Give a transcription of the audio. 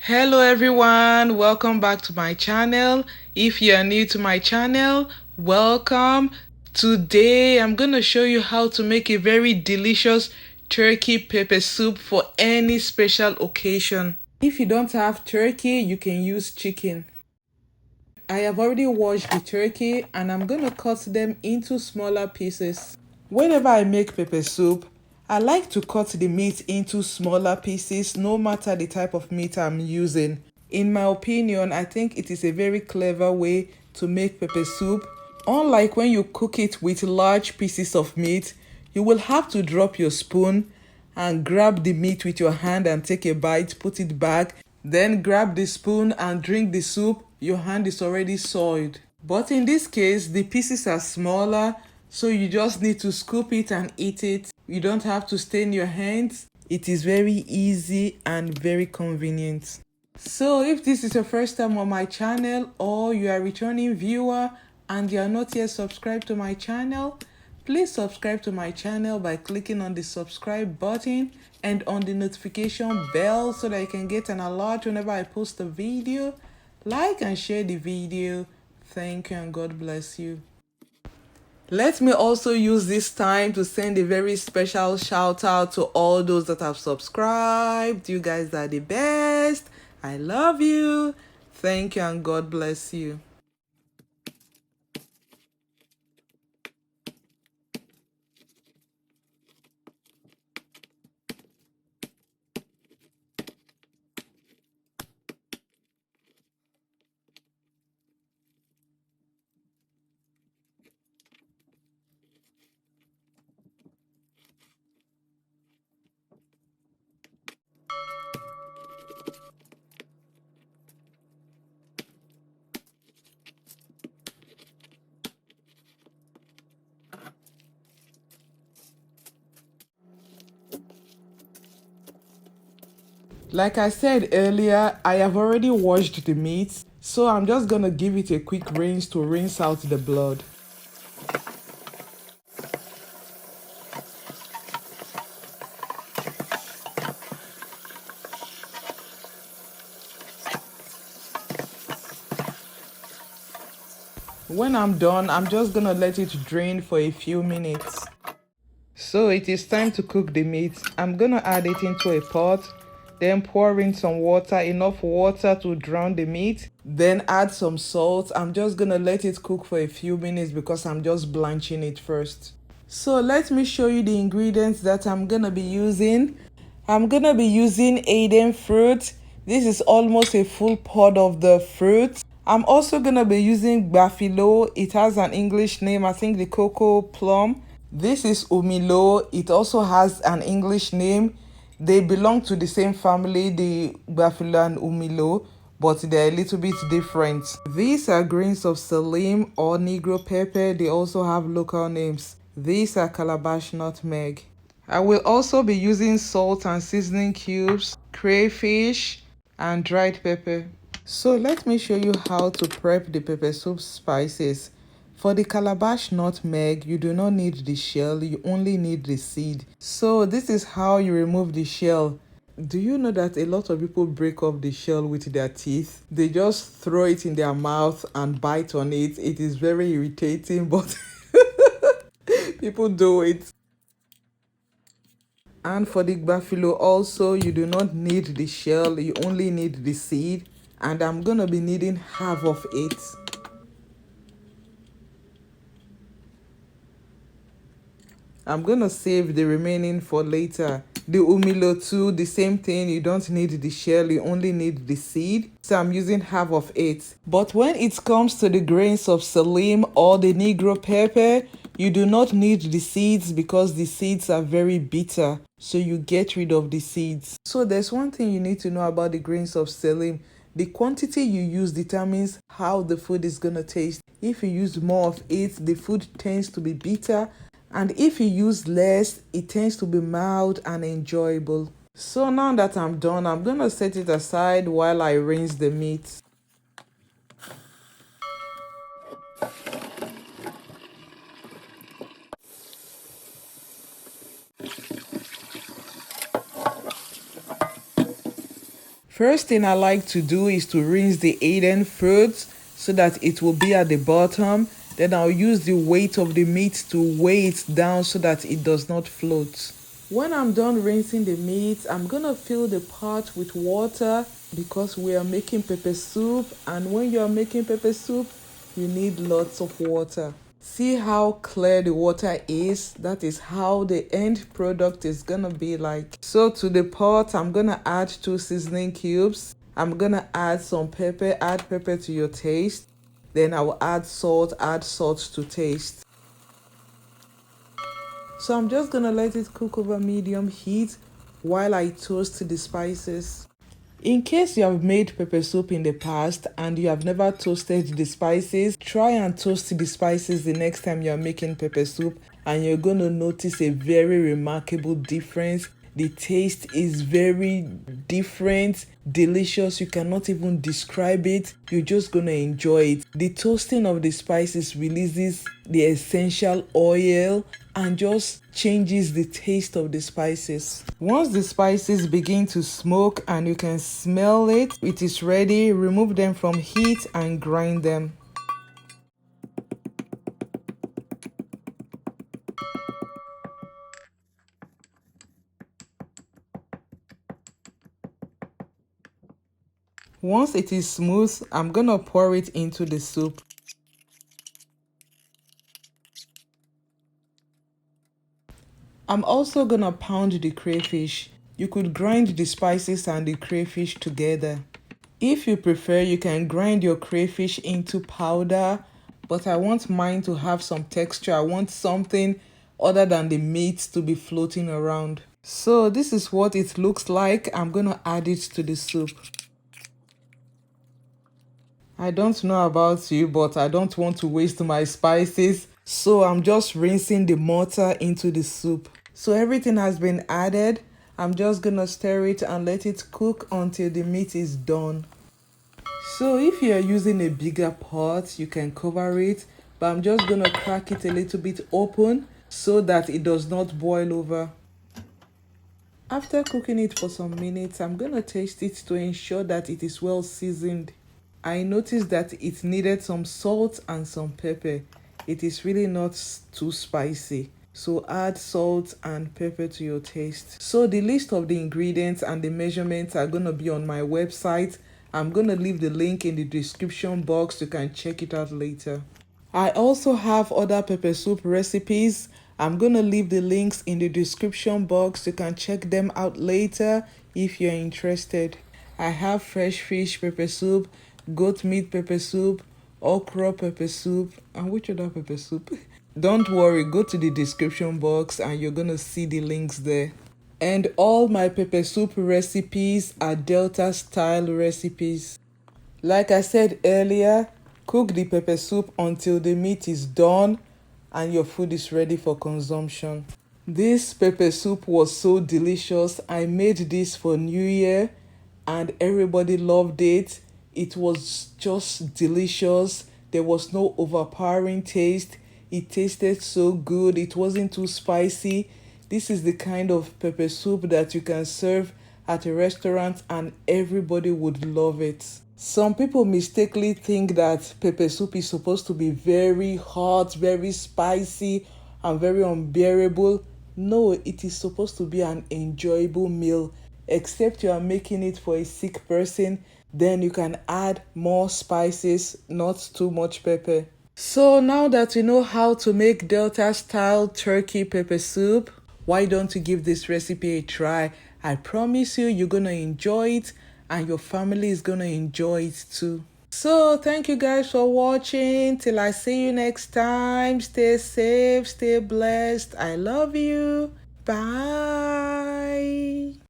Hello everyone, welcome back to my channel. If you are new to my channel, welcome. Today I'm going to show you how to make a very delicious turkey pepper soup for any special occasion. If you don't have turkey, you can use chicken. I have already washed the turkey and I'm going to cut them into smaller pieces. Whenever I make pepper soup, I like to cut the meat into smaller pieces no matter the type of meat I'm using. In my opinion, I think it is a very clever way to make pepper soup. Unlike when you cook it with large pieces of meat, you will have to drop your spoon and grab the meat with your hand and take a bite, put it back, then grab the spoon and drink the soup. Your hand is already soiled. But in this case, the pieces are smaller, so you just need to scoop it and eat it. You don't have to stain your hands. It is very easy and very convenient. So if this is your first time on my channel or you are a returning viewer and you are not yet subscribed to my channel, please subscribe to my channel by clicking on the subscribe button and on the notification bell so that you can get an alert whenever I post a video. Like and share the video. Thank you and God bless you. Let me also use this time to send a very special shout out to all those that have subscribed. You guys are the best. I love you. Thank you and God bless you. Like I said earlier, I have already washed the meat, so I'm just gonna give it a quick rinse to rinse out the blood. When I'm done, I'm just gonna let it drain for a few minutes. So it is time to cook the meat. I'm gonna add it into a pot, then pour in some water, enough water to drown the meat, then add some salt. I'm just gonna let it cook for a few minutes because I'm just blanching it first. So let me show you the ingredients that I'm gonna be using. I'm gonna be using Aden fruit. This is almost a full pod of the fruit. I'm also gonna be using Buffalo. It has an English name, I think the cocoa plum. This is Umilo. It also has an English name. They belong to the same family, the Buffalo and Umilo, but they're a little bit different. These are grains of salim or Negro pepper. They also have local names. These are calabash nutmeg. I will also be using salt and seasoning cubes, crayfish, and dried pepper. So let me show you how to prep the pepper soup spices. For the calabash nutmeg, you do not need the shell, you only need the seed. So this is how you remove the shell. Do you know that a lot of people break off the shell with their teeth? They just throw it in their mouth and bite on it. It is very irritating, but people do it. And for the buffalo also, you do not need the shell, you only need the seed. And I'm gonna be needing half of it. I'm gonna save the remaining for later. The umilo too, the same thing. You don't need the shell, you only need the seed. So I'm using half of it. But when it comes to the grains of salim or the Negro pepper, you do not need the seeds because the seeds are very bitter. So you get rid of the seeds. So there's one thing you need to know about the grains of salim. The quantity you use determines how the food is gonna taste. If you use more of it, the food tends to be bitter, and if you use less, it tends to be mild and enjoyable. So now that I'm done, I'm gonna set it aside while I rinse the meat. First thing I like to do is to rinse the hidden fruits so that it will be at the bottom. Then I'll use the weight of the meat to weigh it down so that it does not float. When I'm done rinsing the meat, I'm gonna fill the pot with water because we are making pepper soup, and when you are making pepper soup, you need lots of water. See how clear the water is? That is how the end product is gonna be like. So to the pot, I'm gonna add 2 seasoning cubes. I'm gonna add some pepper. Add pepper to your taste. Then I will add salt to taste. So I'm just gonna let it cook over medium heat while I toast the spices. In case you have made pepper soup in the past and you have never toasted the spices, try and toast the spices the next time you are making pepper soup, and you're going to notice a very remarkable difference. The taste is very different, delicious. You cannot even describe it. You're just going to enjoy it. The toasting of the spices releases the essential oil and just changes the taste of the spices. Once the spices begin to smoke and you can smell it, it is ready. Remove them from heat and grind them. Once it is smooth, I'm gonna pour it into the soup. I'm also gonna pound the crayfish. You could grind the spices and the crayfish together. If you prefer, you can grind your crayfish into powder, but I want mine to have some texture. I want something other than the meat to be floating around. So this is what it looks like. I'm gonna add it to the soup. I don't know about you, but I don't want to waste my spices, so I'm just rinsing the mortar into the soup. So everything has been added. I'm just gonna stir it and let it cook until the meat is done. So if you are using a bigger pot, you can cover it, but I'm just gonna crack it a little bit open so that it does not boil over. After cooking it for some minutes, I'm gonna taste it to ensure that it is well seasoned. I noticed that it needed some salt and some pepper. It is really not too spicy, so add salt and pepper to your taste. So the list of the ingredients and the measurements are going to be on my website. I'm going to leave the link in the description box. You can check it out later. I also have other pepper soup recipes. I'm going to leave the links in the description box. You can check them out later if you're interested. I have fresh fish pepper soup, goat meat pepper soup, okra pepper soup, and which other pepper soup? Don't worry, go to the description box and you're going to see the links there. And all my pepper soup recipes are Delta style recipes. Like I said earlier, cook the pepper soup until the meat is done and your food is ready for consumption. This pepper soup was so delicious. I made this for New Year and everybody loved it. It was just delicious. There was no overpowering taste. It tasted so good. It wasn't too spicy. This is the kind of pepper soup that you can serve at a restaurant and everybody would love it. Some people mistakenly think that pepper soup is supposed to be very hot, very spicy, and very unbearable. No, it is supposed to be an enjoyable meal. Except you are making it for a sick person, then you can add more spices, not too much pepper. So now that you know how to make Delta style turkey pepper soup, why don't you give this recipe a try? I promise you, you're gonna enjoy it and your family is gonna enjoy it too. So thank you guys for watching. Till I see you next time. Stay safe, stay blessed. I love you. Bye.